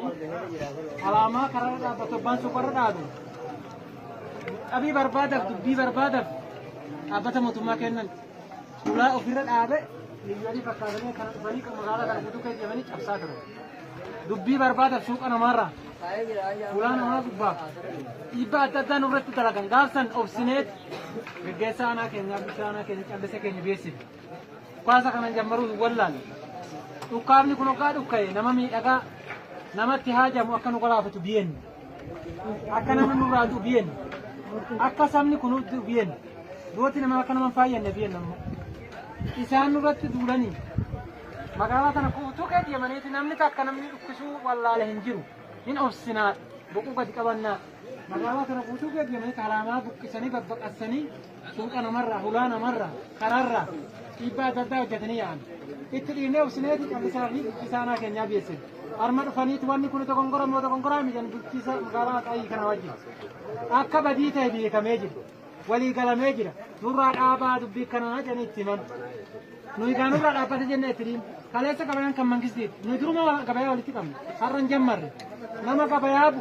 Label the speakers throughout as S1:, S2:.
S1: Alamaa karaa dhaabbatu abbaan suuqarra dhaabu. Dhabii barbaadaaf dubbii barbaadaaf dhaabbata mootummaa kennan ulaa ofirra dhaabe liyyanii fakkaatanii kana dhufanii magaalaa kana guutuu keessa deemanii cabsaa turan. Dubbii barbaadaaf suuqa namaarraa ulaa namaa gubbaaf dhiibbaa adda addaa nurratti dalagan gaafsan obsineet gaggeessaa aanaa keenyaa bulchaa aanaa keenya callisa keenya beeksif. Kwaasa kanan jammaruu wallaan dhukkaafni kun hoggaa dhukka'e nama miidhagaa namatti haajamu akka nu galaafatu biyenni akka nama nurraatu biyenni akka sabni kunuutti biyenni duuti nama akka nama faayyanne biyenni ammoo isaan nurratti duulanii magaalaa kana guutuu kee deemaniiti namni takka namni dhukkisuu wallaale hin jiru hin obsinaa boquu gadi qabannaa magaalaa kana guutuu kee deemanii kalaamaa buqqisanii babbaqassanii suuqa namarraa hulaa namarraa karaarraa dhiibbaa adda addaa hojjetanii yaa'an itti dhiinee obsineeti callisaa fi isaanaa keenyaa beeksise. Arma dhufaniiti wanni kun tokkongora moo tokkongoraa mijan bulchiisa magaalaa Xaayii kana wajjin akka badii ta'e beekamee jira walii galamee jira nurraa dhaabaa dubbii kanaa jedhanii itti himan nuyi gaa nurraa dhaabbate jenne itti dhiin kaleessa gabayaan kan mangistiiti nuyi duruma gabayaa walitti qabne har'an jammarre nama gabayaa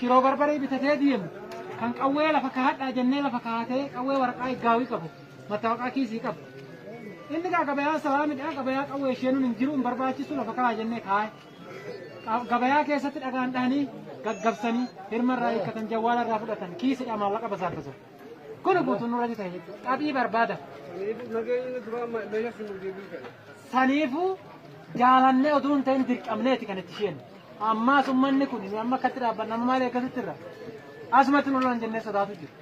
S1: shiroo barbaree bitatee deemu kan qawwee lafa kaa'adhaa jennee lafa kaa'atee qawwee waraqaa iggaawii qabu mattaawaqaa kiisii qabu inni gaa gabayaa salaamidha gabayaa qawwee isheenuun hin jiru hin barbaachisu lafa kaa'aa jennee kaa'e. Gabayaa keessatti dhagaan dhahanii gaggabsanii hirmarraa hiikkatan jawwaalarraa fudhatan kiisidha maallaqa basaaffasu. Kun guutuu nurratti ta'e jechuudha. Qabii barbaada. Saniifuu jaalannee utuu hin ta'in dirqamneeti kan itti isheen. Ammaas uummanni kun amma akkatti dhaabbanna amma maali akkasitti irra. Asumatti nulaan jennee sodaatu jiru.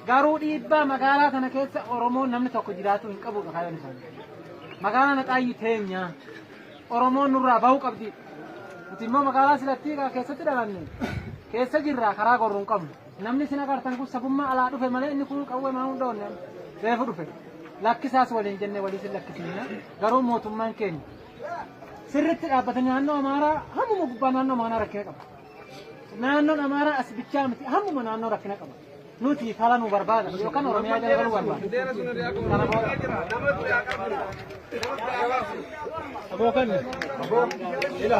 S1: Garuu dhiibbaa magaalaa kana keessa Oromoon namni tokko jiraatu hin qabudha kaayyoon isaanii. Magaalaa Xaayii teenyaa Oromoon nurraa bahuu qabdi. Nuti immoo magaalaa Silattii keessatti dhalanne keessa jirraa karaa gorruu hin qabnu. Namni isin agartan kun sabummaa alaa dhufe malee inni kun qawwee maa hunda onne reefu dhufe. Lakkisaas waliin jennee walii sin lakkisiina garuu mootummaan keenya sirriitti dhaabbatanii naannoo Amaaraa hammuma gubbaa naannoo Amaaraa rakkina qaba. Naannoon Amaaraa as bichaa miti hammuma naannoo rakkina qaba. Nuti fala nu barbaada yookaan Oromiyaa jala galuu barbaada. Abokan ila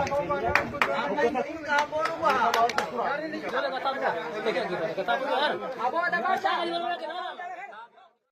S1: Abo ada masa